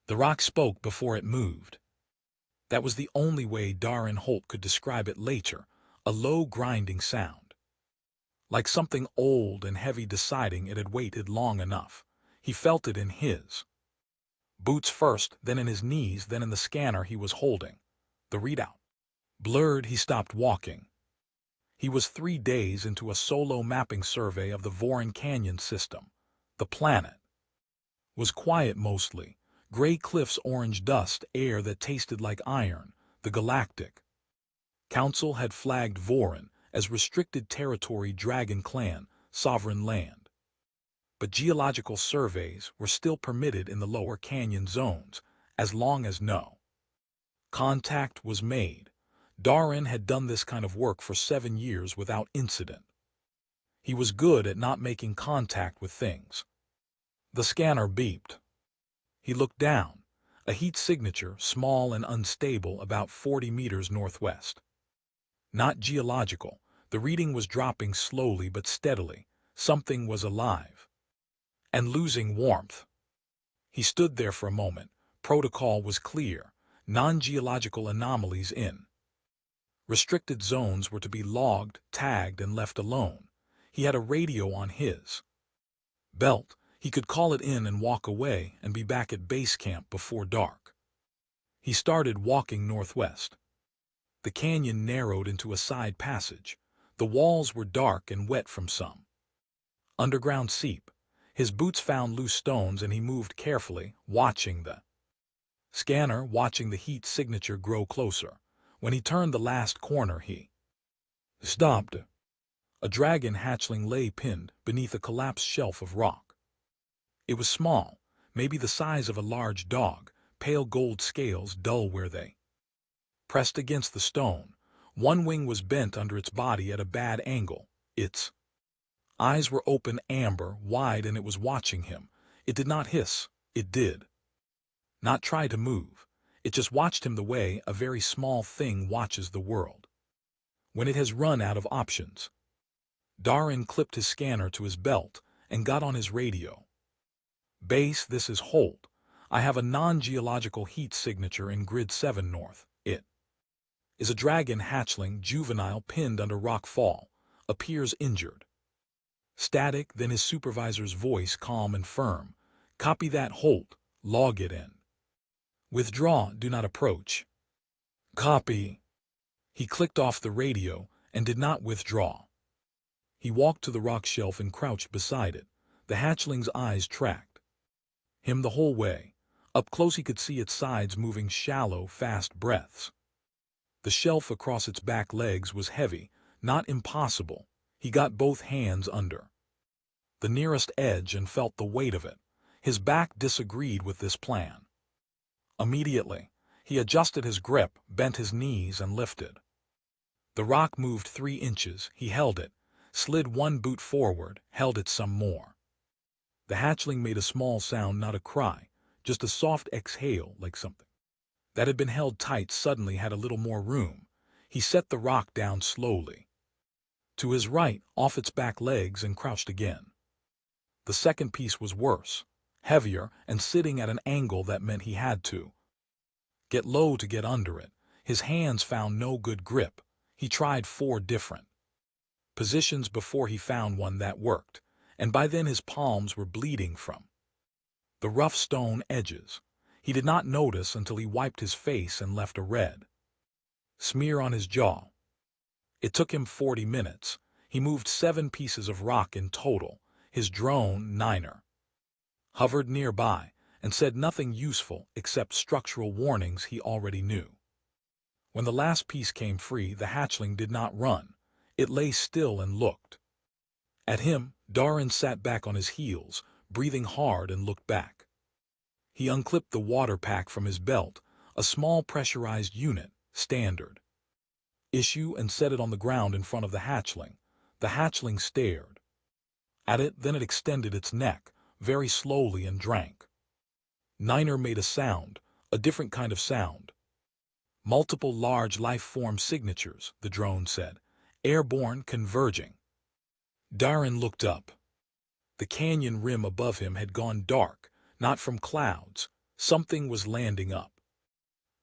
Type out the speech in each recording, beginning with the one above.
The rock spoke before it moved. That was the only way Darren Holt could describe it later, a low grinding sound. Like something old and heavy deciding it had waited long enough. He felt it in his boots first, then in his knees, then in the scanner he was holding. The readout blurred, he stopped walking. He was 3 days into a solo mapping survey of the Voron Canyon system. The planet was quiet mostly. Gray cliffs, orange dust, air that tasted like iron. The Galactic Council had flagged Voron as restricted territory, Dragon Clan, sovereign land. But geological surveys were still permitted in the lower canyon zones, as long as no contact was made. Darren had done this kind of work for 7 years without incident. He was good at not making contact with things. The scanner beeped. He looked down. A heat signature, small and unstable, about 40 meters northwest. Not geological. The reading was dropping slowly but steadily. Something was alive and losing warmth. He stood there for a moment. Protocol was clear. Non-geological anomalies in restricted zones were to be logged, tagged, and left alone. He had a radio on his belt. He could call it in and walk away and be back at base camp before dark. He started walking northwest. The canyon narrowed into a side passage. The walls were dark and wet from some underground seep. His boots found loose stones and he moved carefully, watching the scanner, watching the heat signature grow closer. When he turned the last corner, he stopped. A dragon hatchling lay pinned beneath a collapsed shelf of rock. It was small, maybe the size of a large dog, pale gold scales dull where they pressed against the stone. One wing was bent under its body at a bad angle. Its eyes were open, amber, wide, and it was watching him. It did not hiss. It did not try to move. It just watched him the way a very small thing watches the world when it has run out of options. Darren clipped his scanner to his belt and got on his radio. Base, this is Holt. I have a non-geological heat signature in Grid 7 North. It is a dragon hatchling, juvenile, pinned under rock fall. Appears injured. Static, then his supervisor's voice, calm and firm. Copy that, Holt. Log it in. Withdraw, do not approach. Copy. He clicked off the radio and did not withdraw. He walked to the rock shelf and crouched beside it. The hatchling's eyes tracked him the whole way. Up close he could see its sides moving, shallow, fast breaths. The shelf across its back legs was heavy, not impossible. He got both hands under the nearest edge and felt the weight of it. His back disagreed with this plan. Immediately, he adjusted his grip, bent his knees, and lifted. The rock moved 3 inches. He held it, slid one boot forward, held it some more. The hatchling made a small sound, not a cry, just a soft exhale, like something that had been held tight suddenly had a little more room. He set the rock down slowly to his right, off its back legs, and crouched again. The second piece was worse, heavier, and sitting at an angle that meant he had to get low to get under it. His hands found no good grip. He tried 4 different positions before he found one that worked, and by then his palms were bleeding from the rough stone edges. He did not notice until he wiped his face and left a red smear on his jaw. It took him 40 minutes. He moved 7 pieces of rock in total. His drone, Niner, hovered nearby and said nothing useful except structural warnings he already knew. When the last piece came free, the hatchling did not run. It lay still and looked at him. Darren sat back on his heels, breathing hard, and looked back. He unclipped the water pack from his belt, a small pressurized unit, standard issue, and set it on the ground in front of the hatchling. The hatchling stared at it, then it extended its neck, very slowly, and drank. Niner made a sound, a different kind of sound. Multiple large life-form signatures, the drone said, airborne, converging. Darren looked up. The canyon rim above him had gone dark, not from clouds, Something was landing up.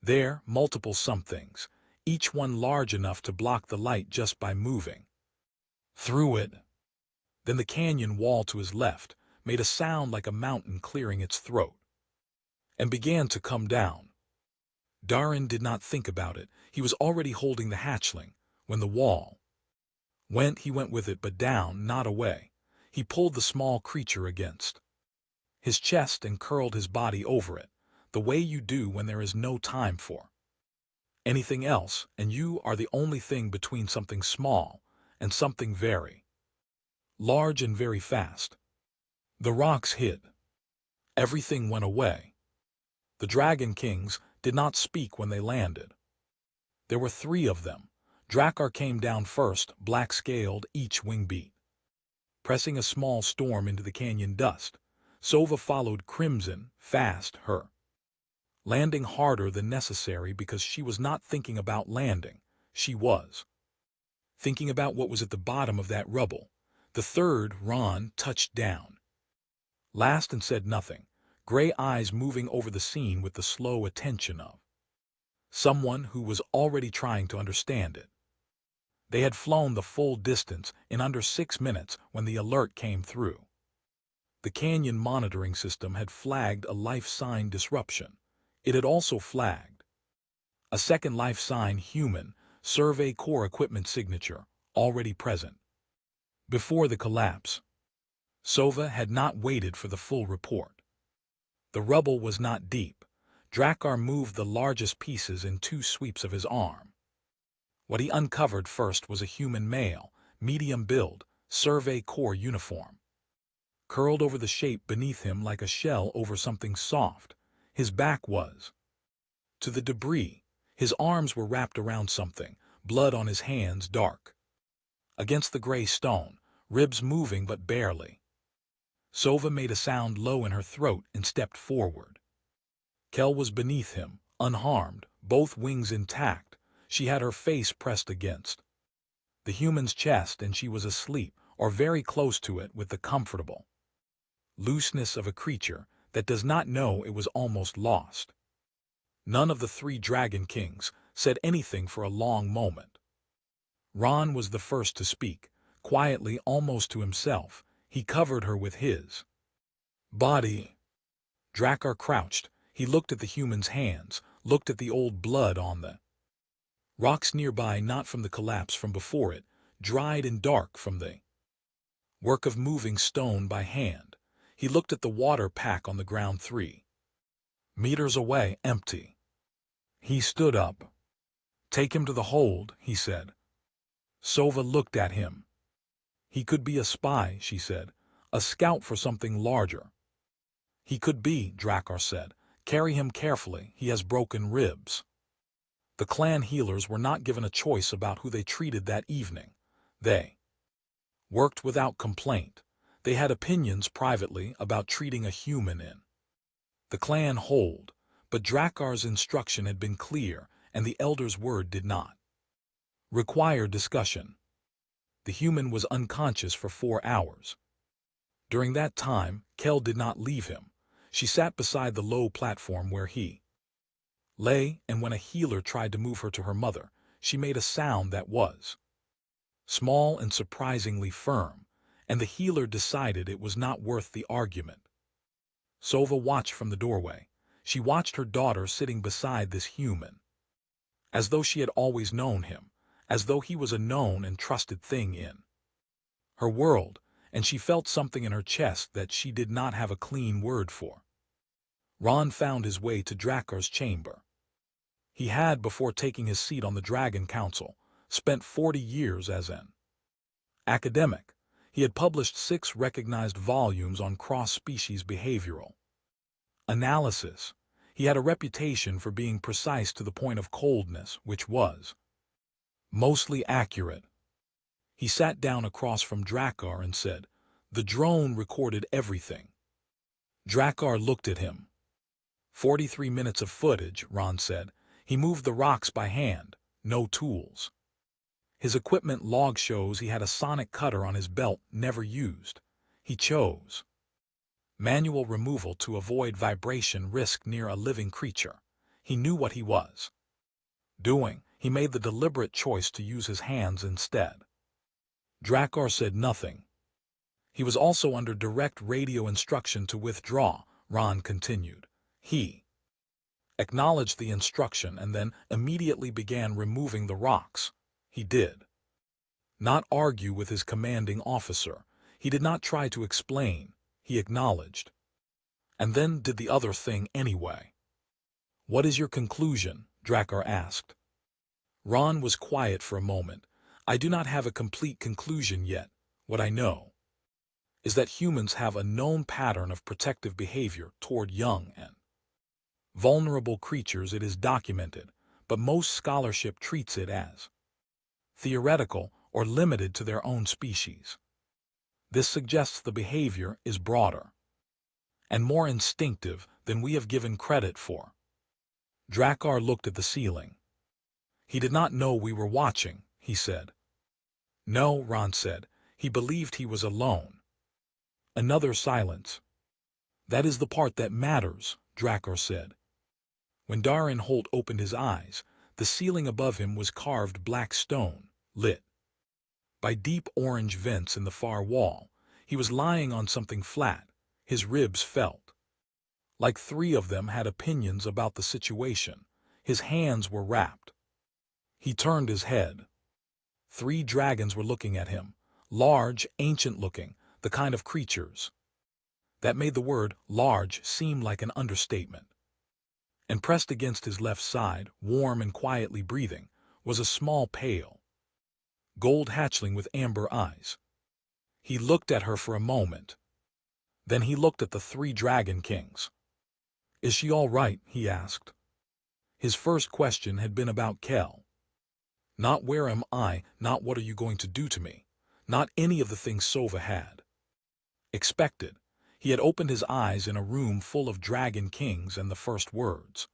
There, multiple somethings, each one large enough to block the light just by moving. Through it. Then the canyon wall to his left made a sound like a mountain clearing its throat, and began to come down. Darin did not think about it. He was already holding the hatchling. When the wall went, he went with it, but down, not away. He pulled the small creature against his chest and curled his body over it, the way you do when there is no time for anything else, and you are the only thing between something small and something very large and very fast. The rocks hid. Everything went away. The Dragon Kings did not speak when they landed. There were 3 of them. Drakkar came down first, black-scaled, each wing beat, pressing a small storm into the canyon dust. Sova followed, crimson, fast, her landing harder than necessary because she was not thinking about landing. She was thinking about what was at the bottom of that rubble. The third, Ron, touched down last and said nothing, gray eyes moving over the scene with the slow attention of someone who was already trying to understand it. They had flown the full distance in under 6 minutes when the alert came through. The canyon monitoring system had flagged a life sign disruption. It had also flagged a second life sign, human, Survey Corps equipment signature, already present. Before the collapse, Sova had not waited for the full report. The rubble was not deep. Drakkar moved the largest pieces in 2 sweeps of his arm. What he uncovered first was a human male, medium build, Survey Corps uniform. Curled over the shape beneath him like a shell over something soft, his back was to the debris. His arms were wrapped around something, blood on his hands dark against the gray stone, ribs moving but barely. Sova made a sound low in her throat and stepped forward. Kel was beneath him, unharmed, both wings intact. She had her face pressed against the human's chest, and she was asleep, or very close to it, with the comfortable looseness of a creature that does not know it was almost lost. None of the 3 Dragon Kings said anything for a long moment. Ron was the first to speak, quietly, almost to himself. He covered her with his body. Drakkar crouched. He looked at the human's hands, looked at the old blood on the rocks nearby, not from the collapse, from before it, dried and dark from the work of moving stone by hand. He looked at the water pack on the ground 3 meters away, empty. He stood up. "Take him to the hold," he said. Sova looked at him. "He could be a spy," she said, "a scout for something larger." "He could be," Drakkar said. "Carry him carefully, he has broken ribs." The clan healers were not given a choice about who they treated that evening. They worked without complaint. They had opinions privately about treating a human in the clan hold, but Drakkar's instruction had been clear, and the elder's word did not require discussion. The human was unconscious for 4 hours. During that time, Kel did not leave him. She sat beside the low platform where he lay, and when a healer tried to move her to her mother, she made a sound that was small and surprisingly firm, and the healer decided it was not worth the argument. Sova watched from the doorway. She watched her daughter sitting beside this human, as though she had always known him, as though he was a known and trusted thing in her world, and she felt something in her chest that she did not have a clean word for. Ron found his way to Drakkar's chamber. He had, before taking his seat on the Dragon Council, spent 40 years as an academic. He had published 6 recognized volumes on cross-species behavioral analysis. He had a reputation for being precise to the point of coldness, which was mostly accurate. He sat down across from Drakkar and said, "The drone recorded everything." Drakkar looked at him. 43 minutes of footage, Ron said. He moved the rocks by hand, no tools. His equipment log shows he had a sonic cutter on his belt, never used. He chose Manual removal to avoid vibration risk near a living creature. He knew what he was doing. He made the deliberate choice to use his hands instead. Drakkar said nothing. He was also under direct radio instruction to withdraw, Ron continued. He acknowledged the instruction and then immediately began removing the rocks. He did not argue with his commanding officer. He did not try to explain. He acknowledged. And then did the other thing anyway. "What is your conclusion?" Drakkar asked. Ron was quiet for a moment. "I do not have a complete conclusion yet. What I know is that humans have a known pattern of protective behavior toward young and vulnerable creatures. It is documented, but most scholarship treats it as theoretical or limited to their own species. This suggests the behavior is broader and more instinctive than we have given credit for." Drakkar looked at the ceiling. "He did not know we were watching," he said. "No," Ron said. "He believed he was alone." Another silence. "That is the part that matters," Drakkar said. When Darren Holt opened his eyes, the ceiling above him was carved black stone, lit by deep orange vents in the far wall. He was lying on something flat. His ribs felt like three of them had opinions about the situation. His hands were wrapped. He turned his head. Three dragons were looking at him, large, ancient-looking, the kind of creatures that made the word large seem like an understatement. And pressed against his left side, warm and quietly breathing, was a small pale gold hatchling with amber eyes. He looked at her for a moment. Then he looked at the three dragon kings. "Is she all right?" he asked. His first question had been about Kel. Not "where am I," not "what are you going to do to me," not any of the things Sova had expected. He had opened his eyes in a room full of dragon kings, and the first words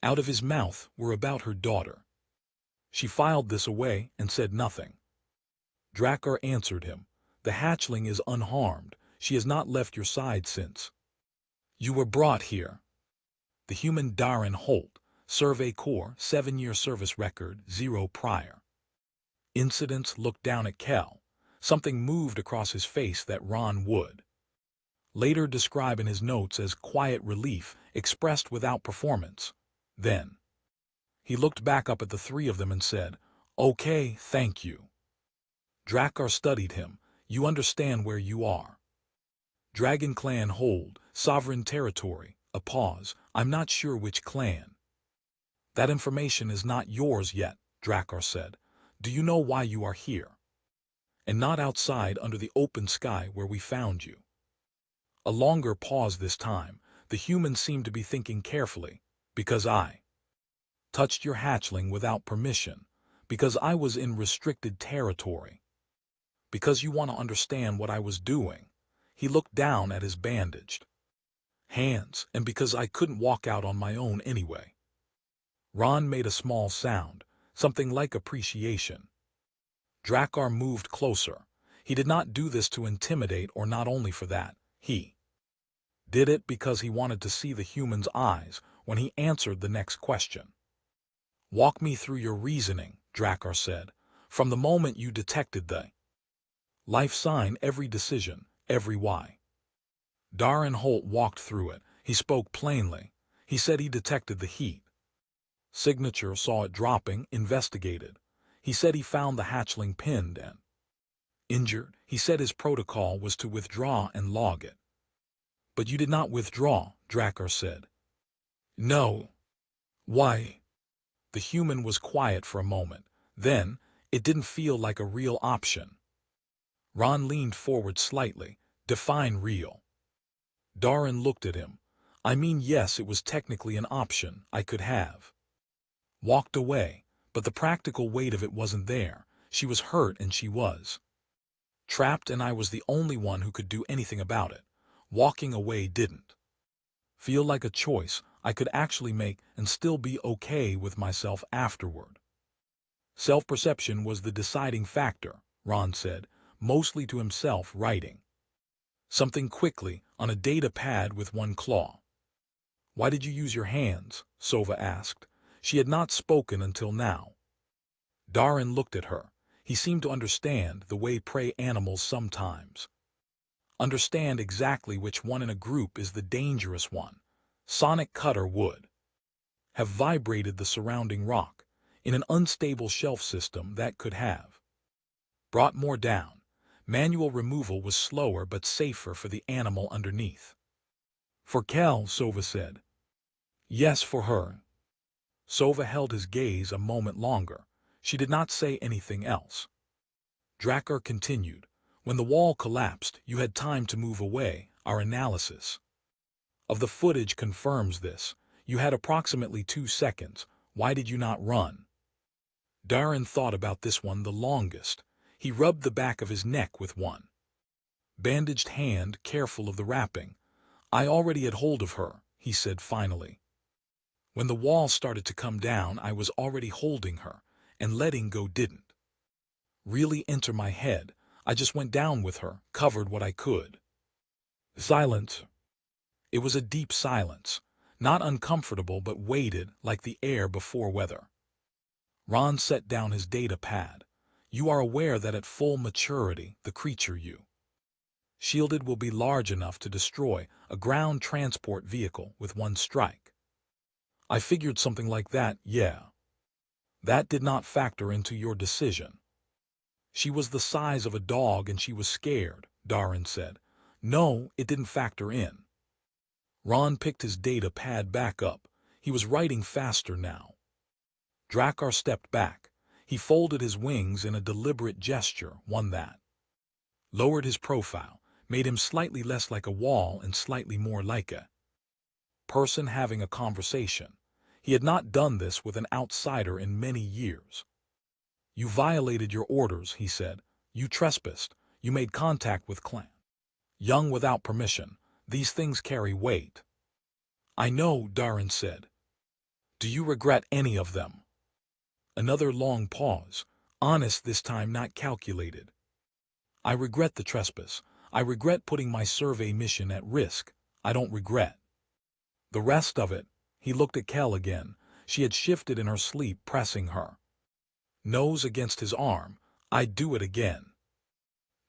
out of his mouth were about her daughter. She filed this away and said nothing. Drakkar answered him. "The hatchling is unharmed. She has not left your side since you were brought here." The human Darren Holt, Survey Corps, 7-year service record, 0 prior incidents, looked down at Kel. Something moved across his face that Ron would later describe in his notes as quiet relief expressed without performance. Then he looked back up at the three of them and said, "Okay, thank you." Drakkar studied him. "You understand where you are?" "Dragon Clan hold sovereign territory." A pause. "I'm not sure which clan." "That information is not yours yet," Drakkar said. "Do you know why you are here? And not outside under the open sky where we found you?" A longer pause this time. The human seemed to be thinking carefully. "Because I touched your hatchling without permission. Because I was in restricted territory. Because you want to understand what I was doing." He looked down at his bandaged hands. "And because I couldn't walk out on my own anyway." Ron made a small sound, something like appreciation. Drakkar moved closer. He did not do this to intimidate, or not only for that. He did it because he wanted to see the human's eyes when he answered the next question. "Walk me through your reasoning," Drakkar said. "From the moment you detected the life sign, every decision, every why." Darren Holt walked through it. He spoke plainly. He said he detected the heat signature, saw it dropping, investigated. He said he found the hatchling pinned and injured. He said his protocol was to withdraw and log it. "But you did not withdraw," Drakkar said. "No." "Why?" The human was quiet for a moment. Then, "It didn't feel like a real option." Ron leaned forward slightly. "Define real." Darren looked at him. "I mean, yes, it was technically an option. I could have walked away, but the practical weight of it wasn't there. She was hurt and she was trapped, and I was the only one who could do anything about it. Walking away didn't feel like a choice I could actually make and still be okay with myself afterward." Self-perception was the deciding factor, Ron said, mostly to himself, writing Something quickly on a data pad with one claw. Why did you use your hands? Sova asked. She had not spoken until now. Darin looked at her. He seemed to understand the way prey animals sometimes understand exactly which one in a group is the dangerous one. Sonic Cutter would have vibrated the surrounding rock in an unstable shelf system that could have brought more down. Manual removal was slower but safer for the animal underneath. For Kel, Sova said. Yes, for her. Sova held his gaze a moment longer. She did not say anything else. Drakkar continued. When the wall collapsed, you had time to move away. Our analysis of the footage confirms this. You had approximately 2 seconds. Why did you not run? Darin thought about this one the longest. He rubbed the back of his neck with one bandaged hand, careful of the wrapping. I already had hold of her, he said finally. When the wall started to come down, I was already holding her, and letting go didn't really enter my head. I just went down with her, covered what I could. Silence. It was a deep silence, not uncomfortable but weighted like the air before weather. Ron set down his data pad. You are aware that at full maturity, the creature you shielded will be large enough to destroy a ground transport vehicle with one strike. I figured something like that, yeah. That did not factor into your decision. She was the size of a dog and she was scared, Darin said. No, it didn't factor in. Ron picked his data pad back up. He was writing faster now. Drakkar stepped back. He folded his wings in a deliberate gesture, one that lowered his profile, made him slightly less like a wall and slightly more like a person having a conversation. He had not done this with an outsider in many years. You violated your orders, he said. You trespassed. You made contact with Clan Young without permission. These things carry weight. I know, Darin said. Do you regret any of them? Another long pause. Honest this time, not calculated. I regret the trespass. I regret putting my survey mission at risk. I don't regret the rest of it. He looked at Kel again. She had shifted in her sleep, pressing her nose against his arm. I'd do it again.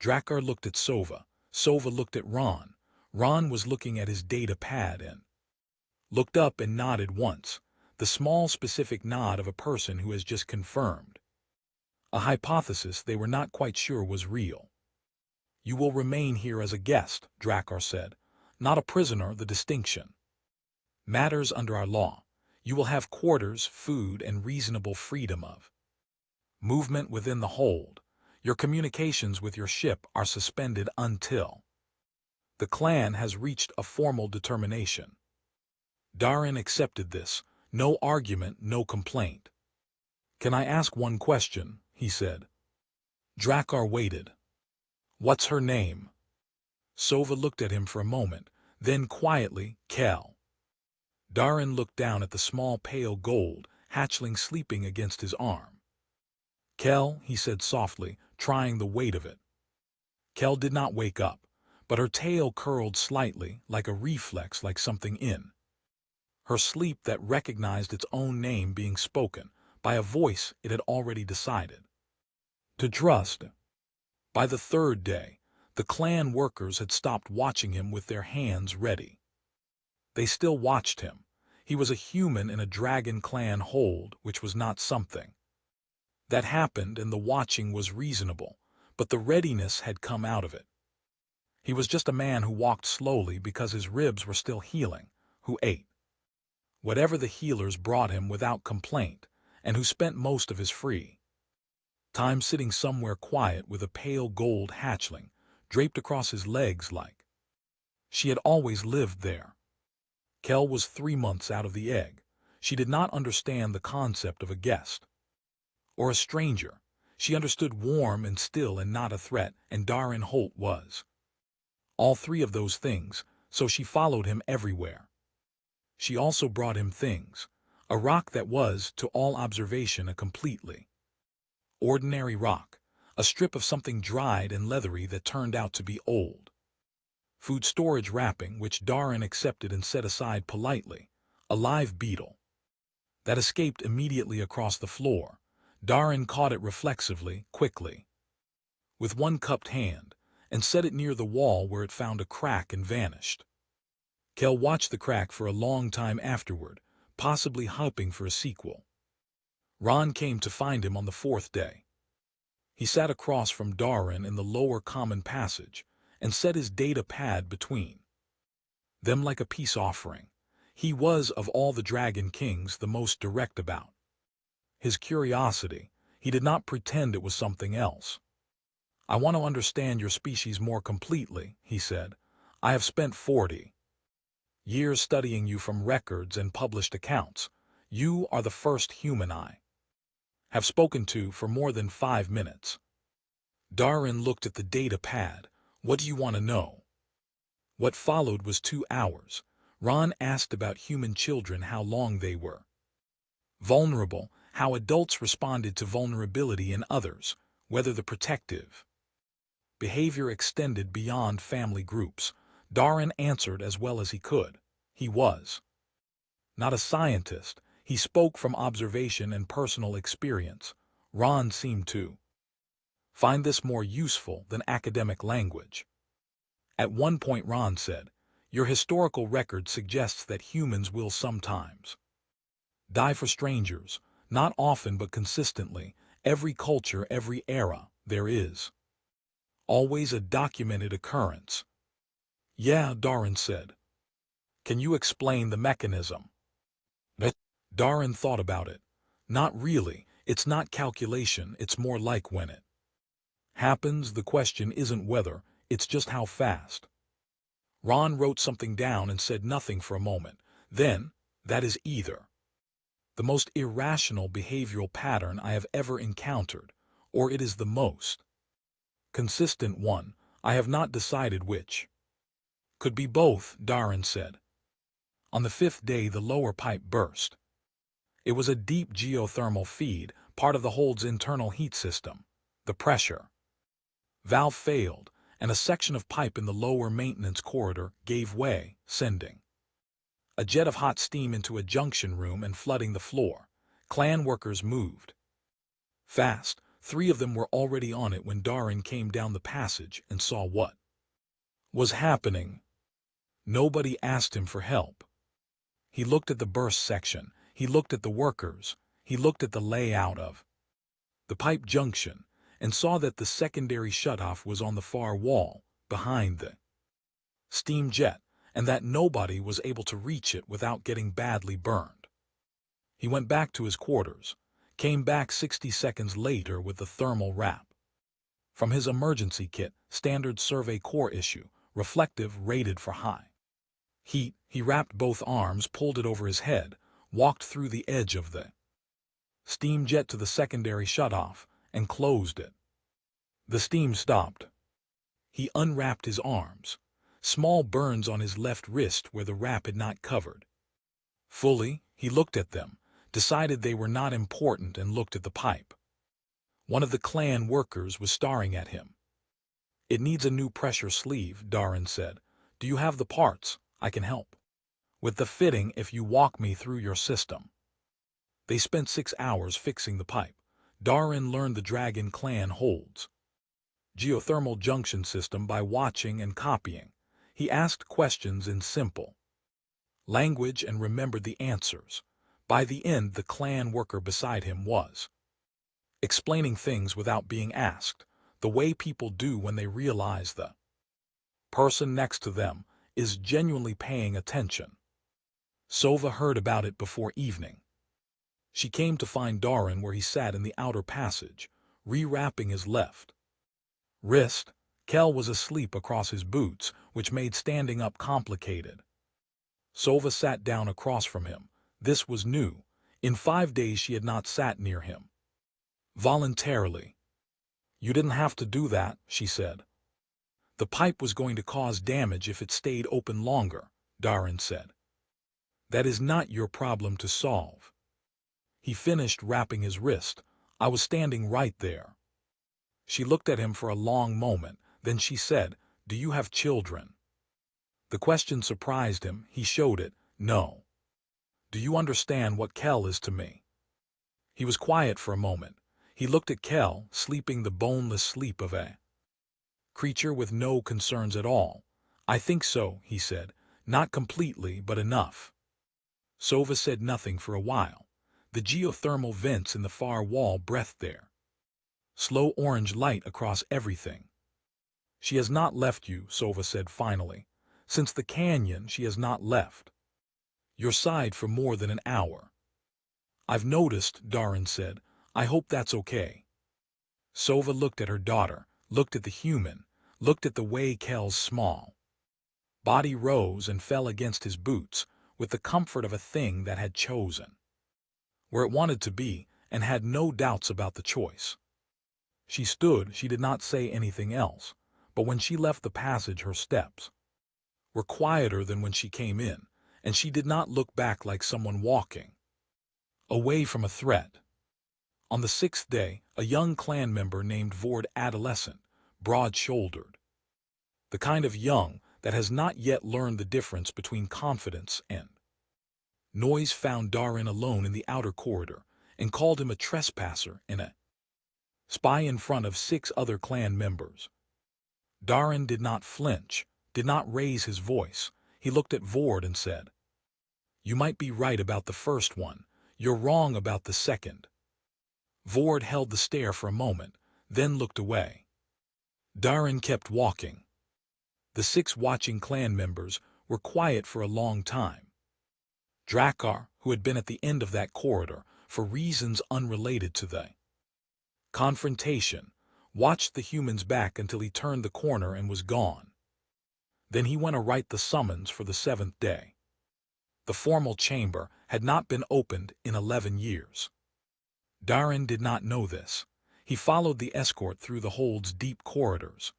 Drakkar looked at Sova. Sova looked at Ron. Ron was looking at his data pad and looked up and nodded once, the small specific nod of a person who has just confirmed a hypothesis they were not quite sure was real. You will remain here as a guest, Drakkar said. Not a prisoner, the distinction matters under our law. You will have quarters, food, and reasonable freedom of movement within the hold. Your communications with your ship are suspended until the clan has reached a formal determination. Darin accepted this. No argument, no complaint. Can I ask one question? He said. Drakkar waited. What's her name? Sova looked at him for a moment, then quietly, Kel. Darin looked down at the small pale gold hatchling sleeping against his arm. Kel, he said softly, trying the weight of it. Kel did not wake up, but her tail curled slightly, like a reflex, like something in her sleep that recognized its own name being spoken by a voice it had already decided to trust. By the third day, the clan workers had stopped watching him with their hands ready. They still watched him. He was a human in a dragon clan hold, which was not something that happened, and the watching was reasonable, but the readiness had come out of it. He was just a man who walked slowly because his ribs were still healing, who ate whatever the healers brought him without complaint, and who spent most of his free time sitting somewhere quiet with a pale gold hatchling draped across his legs like she had always lived there. Kel was 3 months out of the egg. She did not understand the concept of a guest or a stranger. She understood warm and still and not a threat, and Darin Holt was all 3 of those things, so she followed him everywhere. She also brought him things. A rock that was, to all observation, a completely ordinary rock. A strip of something dried and leathery that turned out to be old Food storage wrapping, which Darren accepted and set aside politely. A live beetle that escaped immediately across the floor. Darren caught it reflexively, quickly, with one cupped hand, and set it near the wall where it found a crack and vanished. Kel watched the crack for a long time afterward, possibly hoping for a sequel. Ron came to find him on the fourth day. He sat across from Darren in the lower common passage and set his data pad between them like a peace offering. He was, of all the Dragon Kings, the most direct about his curiosity. He did not pretend it was something else. "I want to understand your species more completely," he said. "I have spent 40 years studying you from records and published accounts. You are the first human I have spoken to for more than 5 minutes." Darren looked at the data pad. "What do you want to know?" What followed was 2 hours. Ron asked about human children, how long they were vulnerable, how adults responded to vulnerability in others, whether the protective behavior extended beyond family groups. Darren answered as well as he could. He was not a scientist. He spoke from observation and personal experience. Ron seemed to find this more useful than academic language. At one point Ron said, "Your historical record suggests that humans will sometimes die for strangers, not often but consistently. Every culture, every era, there is always a documented occurrence." "Yeah," Darren said. "Can you explain the mechanism?" Darren thought about it. "Not really. It's not calculation, it's more like when it happens. The question isn't whether, it's just how fast." Ron wrote something down and said nothing for a moment. Then, "That is either the most irrational behavioral pattern I have ever encountered, or it is the most consistent one. I have not decided which." "Could be both," Darren said. On the 5th day the lower pipe burst. It was a deep geothermal feed, part of the hold's internal heat system. The pressure valve failed, and a section of pipe in the lower maintenance corridor gave way, sending a jet of hot steam into a junction room and flooding the floor. Clan workers moved fast. 3 of them were already on it when Darren came down the passage and saw what was happening. Nobody asked him for help. He looked at the burst section. He looked at the workers. He looked at the layout of the pipe junction and saw that the secondary shutoff was on the far wall, behind the steam jet, and that nobody was able to reach it without getting badly burned. He went back to his quarters, came back 60 seconds later with the thermal wrap from his emergency kit, standard Survey Corps issue, reflective, rated for high heat. He wrapped both arms, pulled it over his head, walked through the edge of the steam jet to the secondary shutoff, and closed it. The steam stopped. He unwrapped his arms. Small burns on his left wrist where the wrap had not covered fully. He looked at them, decided they were not important, and looked at the pipe. One of the clan workers was staring at him. "It needs a new pressure sleeve," Darren said. "Do you have the parts? I can help with the fitting if you walk me through your system." They spent 6 hours fixing the pipe. Darren learned the Dragon Clan holds geothermal junction system by watching and copying. He asked questions in simple language and remembered the answers. By the end, the clan worker beside him was explaining things without being asked, the way people do when they realize the person next to them is genuinely paying attention. Sova heard about it before evening. She came to find Darren where he sat in the outer passage, rewrapping his left wrist. Kel was asleep across his boots, which made standing up complicated. Sova sat down across from him. This was new. In 5 days she had not sat near him voluntarily. "You didn't have to do that," she said. "The pipe was going to cause damage if it stayed open longer," Darren said. "That is not your problem to solve." He finished wrapping his wrist. "I was standing right there." She looked at him for a long moment, then she said, "Do you have children?" The question surprised him. He showed it. No. Do you understand what Kell is to me? He was quiet for a moment. He looked at Kell, sleeping the boneless sleep of a creature with no concerns at all. I think so, he said. Not completely, but enough. Sova said nothing for a while. The geothermal vents in the far wall breathed there. Slow orange light across everything. She has not left you, Sova said finally. Since the canyon, she has not left your side for more than an hour. I've noticed, Darren said. I hope that's okay. Sova looked at her daughter, looked at the human, looked at the way Kell's small body rose and fell against his boots with the comfort of a thing that had chosen where it wanted to be and had no doubts about the choice. She stood, she did not say anything else, but when she left the passage her steps were quieter than when she came in, and she did not look back like someone walking away from a threat. On the 6th day, a young clan member named Vord, adolescent, broad-shouldered, the kind of young that has not yet learned the difference between confidence and noise, found Darren alone in the outer corridor and called him a trespasser and a spy in front of 6 other clan members. Darren did not flinch, did not raise his voice. He looked at Vord and said, "You might be right about the first one. You're wrong about the second." Vord held the stare for a moment, then looked away. Darren kept walking. The 6 watching clan members were quiet for a long time. Drakkar, who had been at the end of that corridor for reasons unrelated to the confrontation, watched the human's back until he turned the corner and was gone. Then he went to write the summons for the 7th day. The formal chamber had not been opened in 11 years. Darren did not know this. He followed the escort through the hold's deep corridors,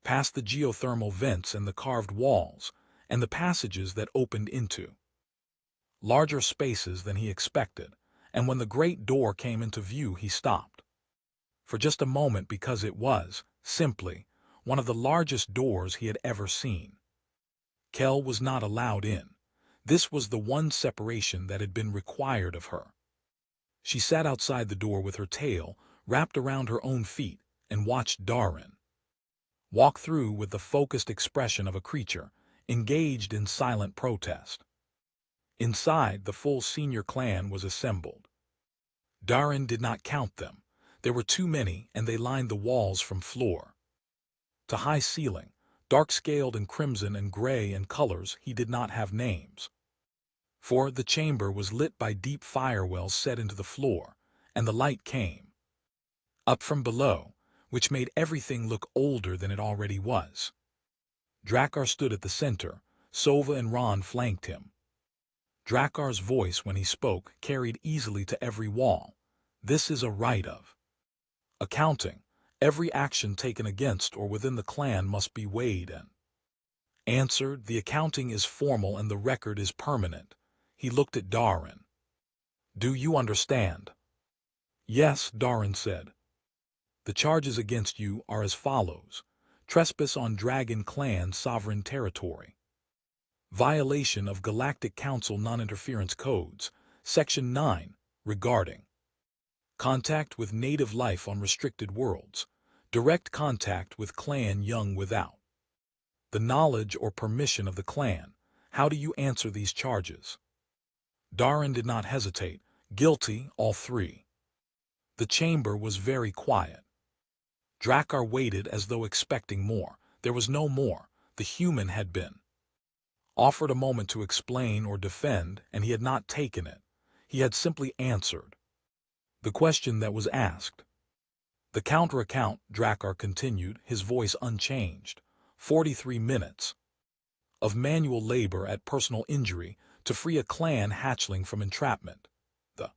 past the geothermal vents and the carved walls, and the passages that opened into larger spaces than he expected, and when the great door came into view he stopped for just a moment because it was, simply, one of the largest doors he had ever seen. Kell was not allowed in. This was the one separation that had been required of her. She sat outside the door with her tail wrapped around her own feet and watched Darren walk through with the focused expression of a creature engaged in silent protest. Inside, the full senior clan was assembled. Darren did not count them. There were too many, and they lined the walls from floor to high ceiling, dark-scaled in crimson and gray and colors he did not have names. For the chamber was lit by deep firewells set into the floor, and the light came up from below, which made everything look older than it already was. Drakkar stood at the center. Sova and Ron flanked him. Drakkar's voice, when he spoke, carried easily to every wall. This is a rite of accounting. Every action taken against or within the clan must be weighed and answered. The accounting is formal and the record is permanent. He looked at Darren. Do you understand? Yes, Darren said. The charges against you are as follows: trespass on Dragon Clan sovereign territory, violation of Galactic Council non-interference codes, Section 9, regarding contact with native life on restricted worlds, direct contact with Clan Young without the knowledge or permission of the clan. How do you answer these charges? Darren did not hesitate. Guilty, all 3. The chamber was very quiet. Drakkar waited as though expecting more. There was no more. The human had been offered a moment to explain or defend, and he had not taken it. He had simply answered the question that was asked. The counter-account, Drakkar continued, his voice unchanged. 43 minutes of manual labor at personal injury to free a clan hatchling from entrapment. The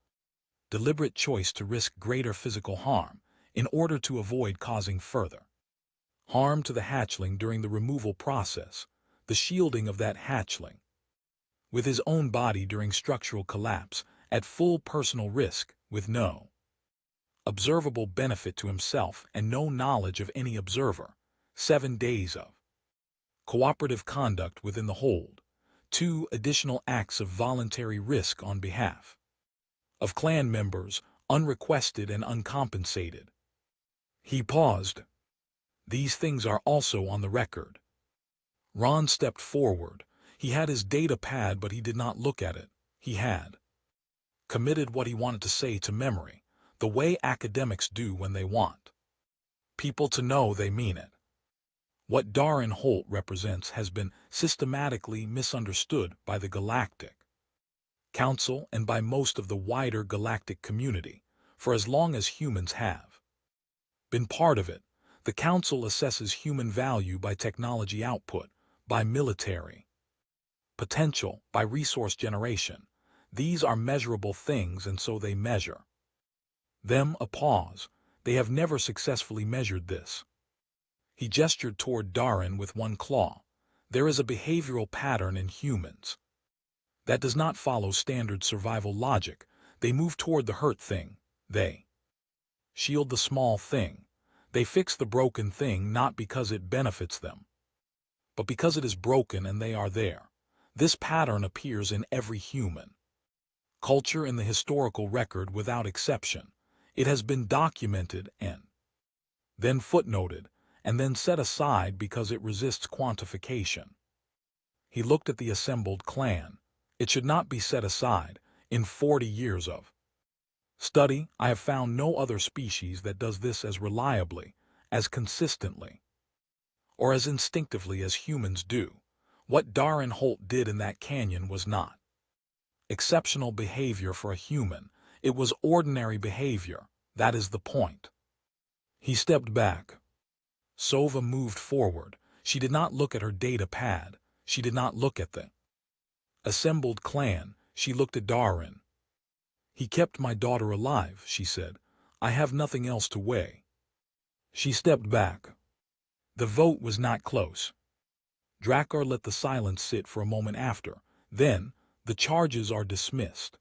deliberate choice to risk greater physical harm in order to avoid causing further harm to the hatchling during the removal process, the shielding of that hatchling with his own body during structural collapse at full personal risk with no observable benefit to himself and no knowledge of any observer. 7 days of cooperative conduct within the hold, 2 additional acts of voluntary risk on behalf of clan members, unrequested and uncompensated. He paused. These things are also on the record. Ron stepped forward. He had his data pad, but he did not look at it. He had committed what he wanted to say to memory, the way academics do when they want people to know they mean it. What Darren Holt represents has been systematically misunderstood by the Galactic Council and by most of the wider galactic community for as long as humans have been part of it. The Council assesses human value by technology output, by military potential, by resource generation. These are measurable things, and so they measure them. A pause. They have never successfully measured this. He gestured toward Darren with one claw. There is a behavioral pattern in humans that does not follow standard survival logic. They move toward the hurt thing. They shield the small thing. They fix the broken thing not because it benefits them, but because it is broken and they are there. This pattern appears in every human culture in the historical record without exception. It has been documented and then footnoted, and then set aside because it resists quantification. He looked at the assembled clan. It should not be set aside. In 40 years of study, I have found no other species that does this as reliably, as consistently, or as instinctively as humans do. What Darren Holt did in that canyon was not exceptional behavior for a human. It was ordinary behavior. That is the point. He stepped back. Sova moved forward. She did not look at her data pad. She did not look at the assembled clan. She looked at Darren. He kept my daughter alive, she said. I have nothing else to weigh. She stepped back. The vote was not close. Drakkar let the silence sit for a moment after. Then, the charges are dismissed.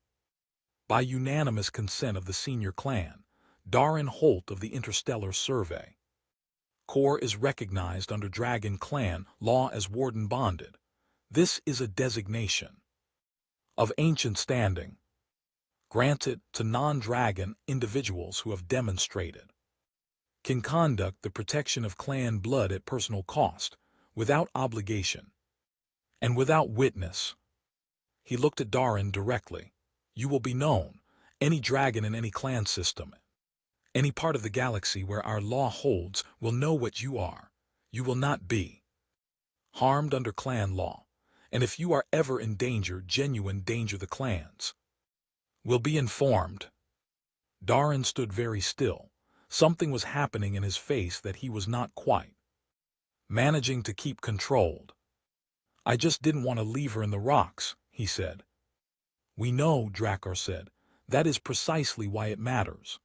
By unanimous consent of the senior clan, Darren Holt of the Interstellar Survey Corps is recognized under Dragon Clan law as Warden Bonded. This is a designation of ancient standing, granted to non-dragon individuals who have demonstrated can conduct the protection of clan blood at personal cost, without obligation, and without witness. He looked at Darren directly. You will be known. Any dragon in any clan system, any part of the galaxy where our law holds, will know what you are. You will not be harmed under clan law, and if you are ever in danger, genuine danger, the clans will be informed. Darren stood very still. Something was happening in his face that he was not quite managing to keep controlled. I just didn't want to leave her in the rocks, he said. We know, Drakkar said. That is precisely why it matters.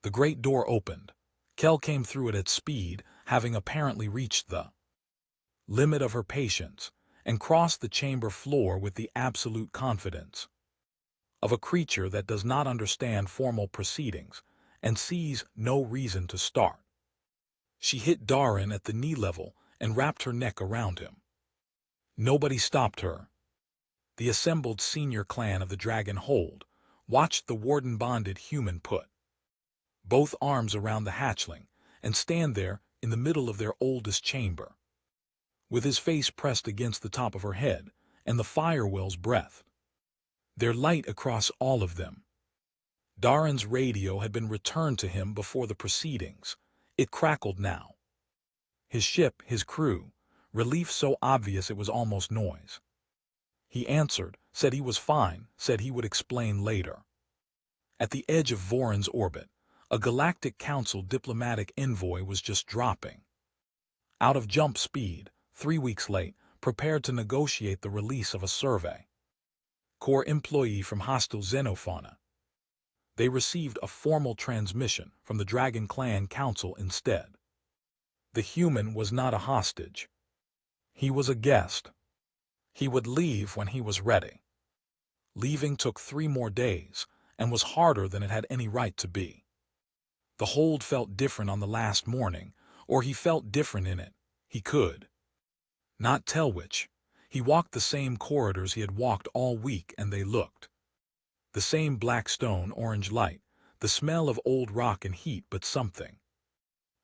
The great door opened. Kel came through it at speed, having apparently reached the limit of her patience, and crossed the chamber floor with the absolute confidence of a creature that does not understand formal proceedings and sees no reason to start. She hit Darren at the knee level and wrapped her neck around him. Nobody stopped her. The assembled senior clan of the Dragon Hold watched the Warden Bonded human put both arms around the hatchling and stand there in the middle of their oldest chamber, with his face pressed against the top of her head and the firewell's breath, their light across all of them. Darren's radio had been returned to him before the proceedings. It crackled now. His ship, his crew, relief so obvious it was almost noise. He answered, said he was fine, said he would explain later. At the edge of Voron's orbit, a Galactic Council diplomatic envoy was just dropping out of jump speed, 3 weeks late, prepared to negotiate the release of a survey Corps employee from hostile xenofauna. They received a formal transmission from the Dragon Clan Council instead. The human was not a hostage. He was a guest. He would leave when he was ready. Leaving took 3 more days and was harder than it had any right to be. The hold felt different on the last morning, or he felt different in it. He could Not Telwich. He walked the same corridors he had walked all week, and they looked. The same black stone, orange light, the smell of old rock and heat, but something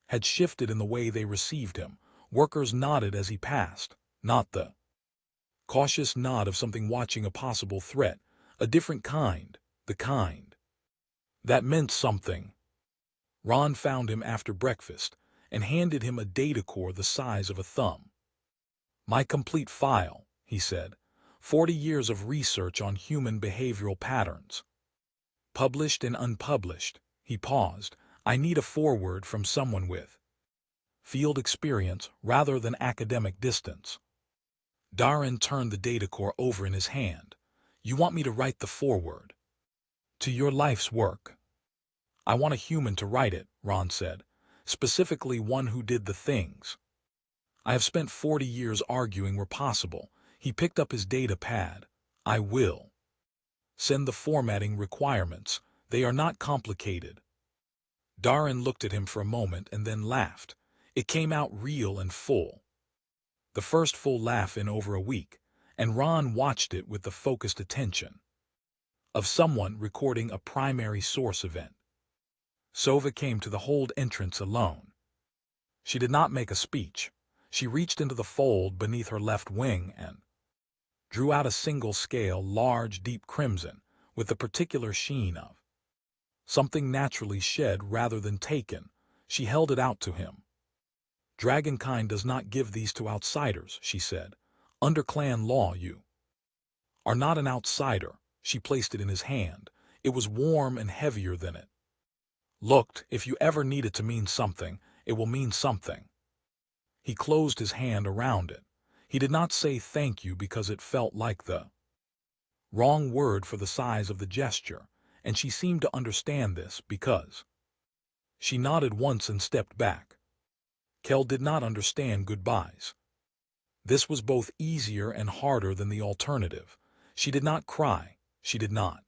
had shifted in the way they received him. Workers nodded as he passed, not the cautious nod of something watching a possible threat, a different kind, the kind that meant something. Ron found him after breakfast and handed him a data core the size of a thumb. "My complete file," he said. 40 years of research on human behavioral patterns. Published and unpublished. He paused. "I need a foreword from someone with field experience rather than academic distance." Darren turned the data core over in his hand. "You want me to write the foreword to your life's work?" "I want a human to write it," Ron said. "Specifically one who did the things I have spent 40 years arguing were possible." He picked up his data pad. "I will send the formatting requirements. They are not complicated." Darren looked at him for a moment and then laughed. It came out real and full. The first full laugh in over a week, and Ron watched it with the focused attention of someone recording a primary source event. Sova came to the hold entrance alone. She did not make a speech. She reached into the fold beneath her left wing and drew out a single scale, large, deep crimson, with the particular sheen of something naturally shed rather than taken. She held it out to him. "Dragonkind does not give these to outsiders," she said. "Under clan law you are not an outsider." She placed it in his hand. It was warm and heavier than it looked. "If you ever need it to mean something, it will mean something." He closed his hand around it. He did not say thank you because it felt like the wrong word for the size of the gesture, and she seemed to understand this because she nodded once and stepped back. Kel did not understand goodbyes. This was both easier and harder than the alternative. She did not cry. She did not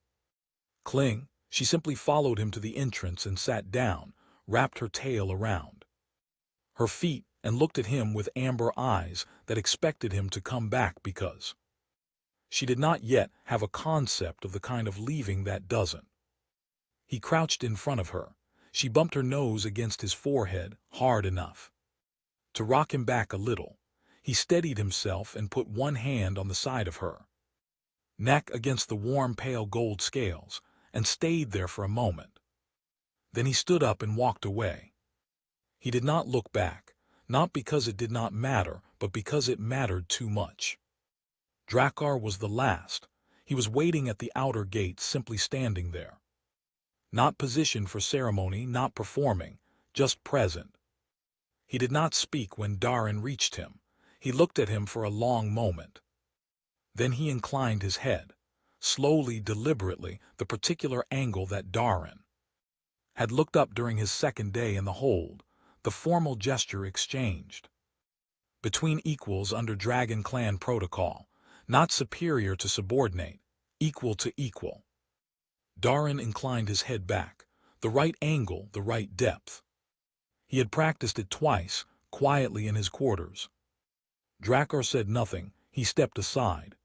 cling. She simply followed him to the entrance and sat down, wrapped her tail around her feet, and looked at him with amber eyes that expected him to come back because she did not yet have a concept of the kind of leaving that doesn't. He crouched in front of her. She bumped her nose against his forehead, hard enough to rock him back a little. He steadied himself and put one hand on the side of her neck against the warm pale gold scales, and stayed there for a moment. Then he stood up and walked away. He did not look back, not because it did not matter, but because it mattered too much. Drakkar was the last. He was waiting at the outer gate, simply standing there. Not positioned for ceremony, not performing, just present. He did not speak when Darren reached him. He looked at him for a long moment. Then he inclined his head, slowly, deliberately, the particular angle that Darren had looked up during his second day in the hold, the formal gesture exchanged between equals under Dragon Clan protocol, not superior to subordinate, equal to equal. Darren inclined his head back, the right angle, the right depth. He had practiced it twice, quietly in his quarters. Drakkar said nothing. He stepped aside.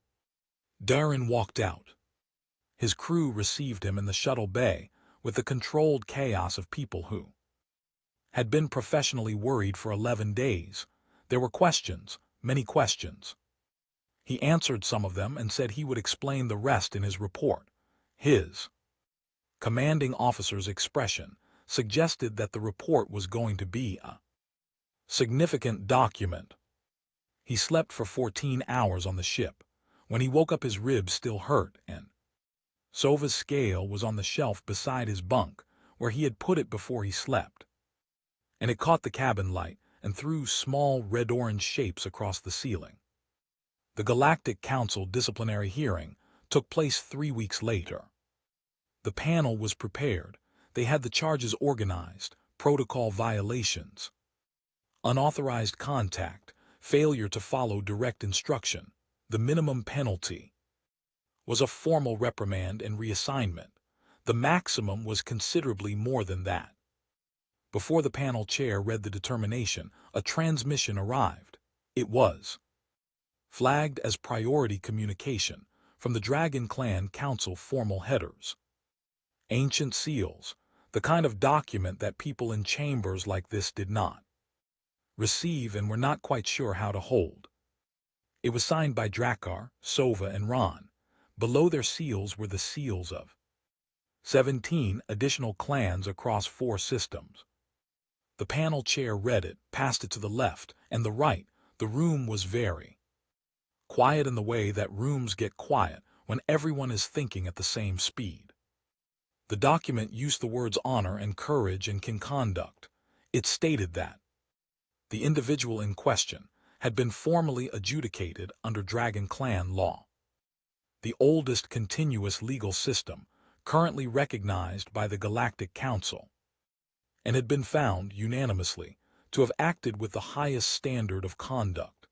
Darren walked out. His crew received him in the shuttle bay with the controlled chaos of people who had been professionally worried for 11 days. There were questions, many questions. He answered some of them and said he would explain the rest in his report. His commanding officer's expression suggested that the report was going to be a significant document. He slept for 14 hours on the ship. When he woke up, his ribs still hurt, and Sova's scale was on the shelf beside his bunk, where he had put it before he slept. And it caught the cabin light and threw small red-orange shapes across the ceiling. The Galactic Council disciplinary hearing took place 3 weeks later. The panel was prepared. They had the charges organized, protocol violations, unauthorized contact, failure to follow direct instruction. The minimum penalty was a formal reprimand and reassignment. The maximum was considerably more than that. Before the panel chair read the determination, a transmission arrived. It was flagged as priority communication from the Dragon Clan Council formal headers. Ancient seals, the kind of document that people in chambers like this did not receive and were not quite sure how to hold. It was signed by Drakkar, Sova, and Ron. Below their seals were the seals of 17 additional clans across 4 systems. The panel chair read it, passed it to the left and the right. The room was very quiet in the way that rooms get quiet when everyone is thinking at the same speed. The document used the words honor and courage and kin conduct. It stated that the individual in question had been formally adjudicated under Dragon Clan law, the oldest continuous legal system currently recognized by the Galactic Council, and had been found unanimously to have acted with the highest standard of conduct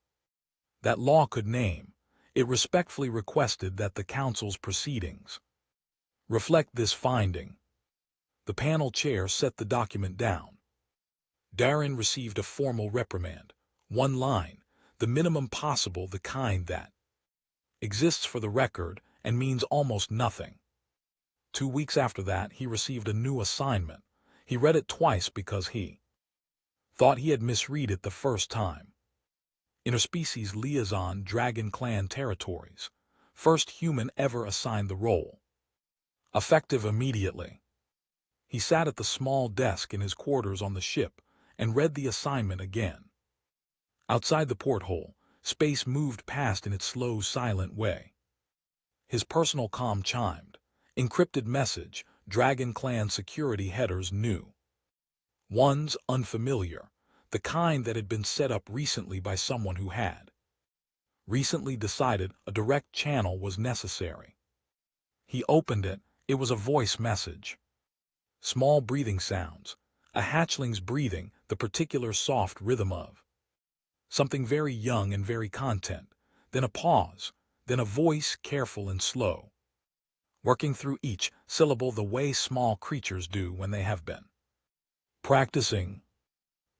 that law could name. It respectfully requested that the Council's proceedings reflect this finding. The panel chair set the document down. Darren received a formal reprimand, 1 line, the minimum possible, the kind that exists for the record and means almost nothing. 2 weeks after that, he received a new assignment. He read it twice because he thought he had misread it the first time. Interspecies liaison, Dragon Clan territories. First human ever assigned the role. Effective immediately. He sat at the small desk in his quarters on the ship and read the assignment again. Outside the porthole, space moved past in its slow, silent way. His personal comm chimed. Encrypted message, Dragon Clan security headers new. Ones unfamiliar, the kind that had been set up recently by someone who had recently decided a direct channel was necessary. He opened it. It was a voice message. Small breathing sounds, a hatchling's breathing, the particular soft rhythm of something very young and very content, then a pause, then a voice careful and slow, working through each syllable the way small creatures do when they have been practicing.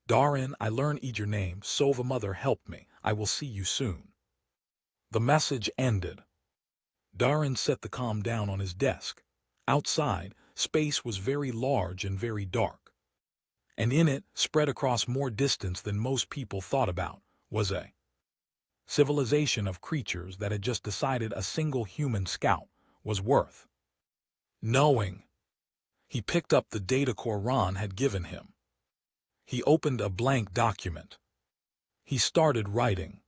Darren, I learn your name, Sova mother help me, I will see you soon. The message ended. Darren set the comm down on his desk. Outside, space was very large and very dark. And in it, spread across more distance than most people thought about, was a civilization of creatures that had just decided a single human scout was worth knowing. He picked up the data core Ron had given him. He opened a blank document. He started writing.